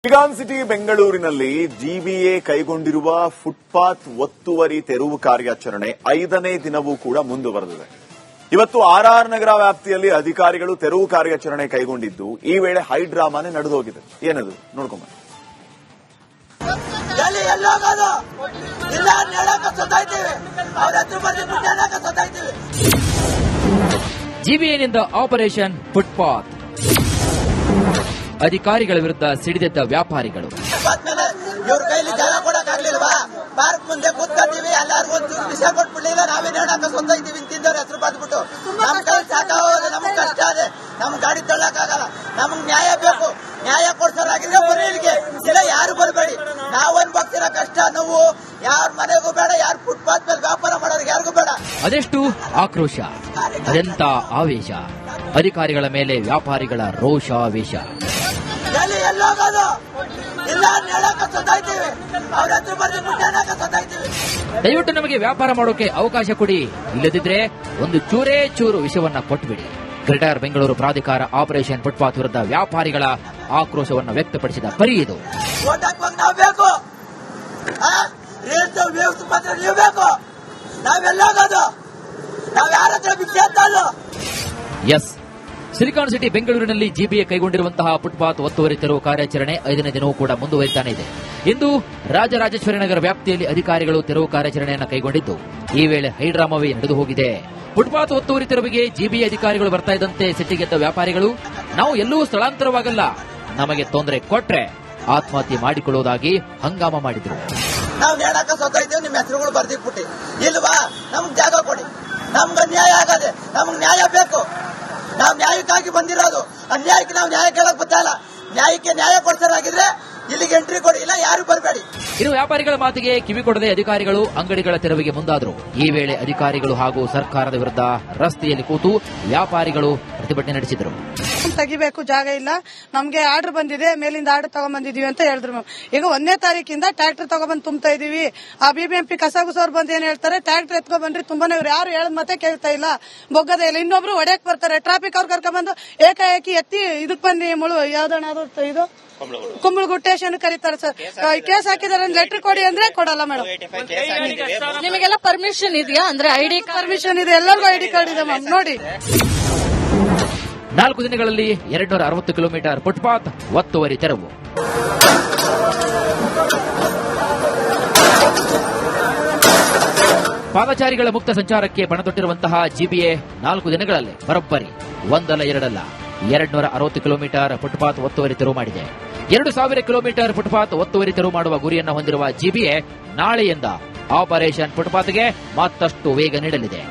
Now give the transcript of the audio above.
Silicon city ಬೆಂಗಳೂರಿನಲ್ಲಿ GBA ಕೈಗೊಂಡಿರುವ footpath ಒತ್ತುವರಿ ತೆರವು ಕಾರ್ಯಾಚರಣೆ 5ನೇ ದಿನವೂ ಕೂಡ ಮುಂದುವರೆದಿದೆ. ಇವತ್ತು ಆರ್ಆರ್ ನಗರ ವ್ಯಾಪ್ತಿಯಲ್ಲಿ ಅಧಿಕಾರಿಗಳು ತೆರವು ಕಾರ್ಯಾಚರಣೆ ಕೈಗೊಂಡಿದ್ದು, ಈ ವೇಳೆ ಹೈಡ್ರಾಮಾನೇ ನಡೆದೋಗಿದೆ. ಏನದು ನೋಡ್ಕೊಂಬ. ಜಿಬಿಎನಿಂದ ಆಪರೇಷನ್ ಫುಟ್ಪಾತ್. ಅಧಿಕಾರಿಗಳ ವಿರುದ್ಧ ಸಿಡಿದೆದ್ದ ವ್ಯಾಪಾರಿಗಳು. ಇವ್ರ ಕೈಲಿ ಜಾಗ ಕೊಡಕ್ಕಾಗ್ಲಿಲ್ವಾ? ಪಾರ್ಕ್ ಮುಂದೆ ಕೂತ್ಕೊಳ್ತೀವಿ, ಎಲ್ಲಾರ್ಗು ಒಂದು ವಿಷಯ ಕೊಟ್ಬಿಡ್ಲಿಲ್ಲ, ನಾವೇನ್ ಹೇಳಕ ಸ್ವಂತ ಇದ್ದೀವಿ ತಿಂದವ್ರ ಹೆಸರು ಬಂದ್ಬಿಟ್ಟು ನಮ್ ಕೈ ಸಾಕಾಗೋದು. ನಮಗ್ ಕಷ್ಟ ಇದೆ, ನಮ್ ಗಾಡಿ ತೊಳ್ಳಕ್ಕಾಗಲ್ಲ, ನಮಗ್ ನ್ಯಾಯ ಬೇಕು. ನ್ಯಾಯ ಕೊಡ್ಸೋರಾಗಿದ್ರೆ ಬರೀ ಇಲ್ಲಿಗೆ, ಇಲ್ಲ ಯಾರು ಬರಬೇಡಿ. ನಾವ್ ಅನ್ಭವಿಸಿರೋ ಕಷ್ಟ ನೋವು ಯಾರ ಮನೆಗೂ ಬೇಡ, ಯಾರು ಫುಟ್ಪಾತ್ ಮೇಲೆ ವ್ಯಾಪಾರ ಮಾಡೋರಿಗೆ ಯಾರಿಗೂ ಬೇಡ. ಅದೆಷ್ಟು ಆಕ್ರೋಶ, ಅದೆಂತ ಆವೇಶ. ಅಧಿಕಾರಿಗಳ ಮೇಲೆ ವ್ಯಾಪಾರಿಗಳ ರೋಷಾವೇಶ. ಎಲ್ಲೋಗೋದು ಇಲ್ಲ ಹೇಳಕ ಸದಾಯ್ತೀವಿ, ಅವ್ರ ಹತ್ರ ಬಂದು ಮುಟ್ಟೆ ಸದಾಯ್ತೀವಿ. ದಯವಿಟ್ಟು ನಮಗೆ ವ್ಯಾಪಾರ ಮಾಡೋಕೆ ಅವಕಾಶ ಕೊಡಿ, ಇಲ್ಲದಿದ್ರೆ ಒಂದು ಚೂರೇ ಚೂರು ವಿಷಯವನ್ನ ಕೊಟ್ಬಿಡಿ. ಗ್ರೇಟರ್ ಬೆಂಗಳೂರು ಪ್ರಾಧಿಕಾರ ಆಪರೇಷನ್ ಫುಟ್ಪಾತ್ ವಿರುದ್ಧ ವ್ಯಾಪಾರಿಗಳ ಆಕ್ರೋಶವನ್ನು ವ್ಯಕ್ತಪಡಿಸಿದ ಪರಿ ಇದು. ನಾವು ಬೇಕು, ಮಾತ್ರ ನೀವು ಬೇಕು. ನಾವೆಲ್ಲೋಗೋದು, ನಾವ್ ಯಾರ ಹತ್ರ ಭಿಕ್ಷೆ ಅಂತಲ್ಲ. ಎಸ್, ಸಿಲಿಕಾನ್ ಸಿಟಿ ಬೆಂಗಳೂರಿನಲ್ಲಿ ಜಿಬಿಎ ಕೈಗೊಂಡಿರುವಂತಹ ಫುಟ್ಪಾತ್ ಒತ್ತುವರಿ ತೆರವು ಕಾರ್ಯಾಚರಣೆ 5ನೇ ದಿನವೂ ಕೂಡ ಮುಂದುವರಿತಾನೆ ಇದೆ. ಇಂದು ರಾಜರಾಜೇಶ್ವರಿ ನಗರ ವ್ಯಾಪ್ತಿಯಲ್ಲಿ ಅಧಿಕಾರಿಗಳು ತೆರವು ಕಾರ್ಯಾಚರಣೆಯನ್ನು ಕೈಗೊಂಡಿದ್ದು, ಈ ವೇಳೆ ಹೈಡ್ರಾಮಾವೇ ನಡೆದು ಹೋಗಿದೆ. ಫುಟ್ಪಾತ್ ಒತ್ತುವರಿ ತೆರವಿಗೆ ಜಿಬಿಎ ಅಧಿಕಾರಿಗಳು ಬರ್ತಾ ಇದ್ದಂತೆ ಸಿಟ್ಟಿಗೆದ್ದ ವ್ಯಾಪಾರಿಗಳು, ನಾವು ಎಲ್ಲೂ ಸ್ಥಳಾಂತರವಾಗಲ್ಲ, ನಮಗೆ ತೊಂದರೆ ಕೊಟ್ರೆ ಆತ್ಮಹತ್ಯೆ ಮಾಡಿಕೊಳ್ಳುವುದಾಗಿ ಹಂಗಾಮ ಮಾಡಿದ್ರು. ನಾವು ಹೇಳಕ ಸೊತ್ತೈತೀವಿ, ನಿಮ್ಮ ಹೆಸರುಗಳು ಬರ್ದಿಟ್ಬಿಟ್ಟು ಇಲ್ವಾ, ನಮ್ಗೆ ಜಾಗ ಕೊಡಿ, ನಮ್ಗೆ ನ್ಯಾಯ ಆಗದೆ, ನಮ್ಗೆ ನ್ಯಾಯ ಬೇಕು. ನಾವು ನ್ಯಾಯಕ್ಕಾಗಿ ಬಂದಿರೋದು, ಅನ್ಯಾಯಕ್ಕೆ ನಾವು ನ್ಯಾಯ ಕೇಳಕ್ ಗೊತ್ತಲ್ಲ. ನ್ಯಾಯಕ್ಕೆ ನ್ಯಾಯ ಕೊಡ್ತಾರಾಗಿದ್ರೆ ಇಲ್ಲಿಗೆ ಎಂಟ್ರಿ ಕೊಡಿ, ಇಲ್ಲ ಯಾರು ಬರಬೇಡಿ. ಇನ್ನು ವ್ಯಾಪಾರಿಗಳ ಮಾತಿಗೆ ಕಿವಿ ಕೊಡದೆ ಅಧಿಕಾರಿಗಳು ಅಂಗಡಿಗಳ ತೆರವಿಗೆ ಮುಂದಾದರು. ಈ ವೇಳೆ ಅಧಿಕಾರಿಗಳು ಹಾಗೂ ಸರ್ಕಾರದ ವಿರುದ್ಧ ರಸ್ತೆಯಲ್ಲಿ ಕೂತು ವ್ಯಾಪಾರಿಗಳು ಪ್ರತಿಭಟನೆ ನಡೆಸಿದರು. ತೆಗಿಬೇಕು, ಜಾಗ ಇಲ್ಲ, ನಮ್ಗೆ ಆರ್ಡರ್ ಬಂದಿದೆ, ಮೇಲಿಂದ ಆರ್ಡರ್ ತಗೊಂಡ್ಬಂದಿದೀವಿ ಅಂತ ಹೇಳಿದ್ರು. ಈಗ 1ನೇ ತಾರೀಕಿಂದ ಟ್ರಾಕ್ಟರ್ ತಗೊಂಡ್ಬಂದು ತುಂಬ್ತಾ ಇದೀವಿ. ಆ ಬಿಬಿಎಂಪಿ ಕಸಗುಸೋರು ಬಂದು ಏನ್ ಹೇಳ್ತಾರೆ, ಟ್ರಾಕ್ಟರ್ ಎತ್ಕೊಂಡ್ ಬಂದ್ರಿ ತುಂಬಾನೇ, ಇವ್ರು ಯಾರು ಹೇಳದ್ ಮತ್ತೆ ಕೇಳ್ತಾ ಇಲ್ಲ, ಬೊಗ್ಗದೇ ಇಲ್ಲ. ಇನ್ನೊಬ್ರು ಹೊಡೆಯಕ್ ಬರ್ತಾರೆ, ಟ್ರಾಫಿಕ್ ಅವ್ರು ಕರ್ಕೊಂಡ್ಬಂದು ಏಕಾಏಕಿ ಎತ್ತಿ ಇದಕ್ ಬಂದು ಯಾವ್ದಣ್ಣ ಇದು ಕುಂಬಳಗುಟ್ಟೆ ಸ್ಟೇಷನ್ ಕರೀತಾರೆ. ಸರ್ ಕೇಸ್ ಹಾಕಿದಾರೆ, ಲೆಟರ್ ಕೊಡಿ ಅಂದ್ರೆ ಕೊಡಲ್ಲ ಮೇಡಮ್. ನಿಮಗೆಲ್ಲ ಪರ್ಮಿಷನ್ ಇದೆಯಾ? ಅಂದ್ರೆ ಐಡಿ ಪರ್ಮಿಷನ್ ಇದೆ, ಎಲ್ಲರಿಗೂ ಐಡಿ ಕಾರ್ಡ್ ಇದೆ ಮ್ಯಾಮ್. ನೋಡಿ, 4 ದಿನಗಳಲ್ಲಿ 260 ಕಿಲೋಮೀಟರ್ ಫುಟ್ಪಾತ್ ಒತ್ತುವರಿ ತೆರವು. ಪಾದಚಾರಿಗಳ ಮುಕ್ತ ಸಂಚಾರಕ್ಕೆ ಪಣತೊಟ್ಟಿರುವಂತಹ ಜಿಬಿಎ 4 ದಿನಗಳಲ್ಲಿ ಬರೋಬ್ಬರಿ ಒಂದಲ್ಲ ಎರಡಲ್ಲ 260 ಕಿಲೋಮೀಟರ್ ಫುಟ್ಪಾತ್ ಒತ್ತುವರಿ ತೆರವು ಮಾಡಿದೆ. 2000 ಕಿಲೋಮೀಟರ್ ಫುಟ್ಪಾತ್ ಒತ್ತುವರಿ ತೆರವು ಮಾಡುವ ಗುರಿಯನ್ನು ಹೊಂದಿರುವ ಜಿಬಿಎ ನಾಳೆಯಿಂದ ಆಪರೇಷನ್ ಫುಟ್ಪಾತ್ಗೆ ಮತ್ತಷ್ಟು ವೇಗ ನೀಡಲಿದೆ.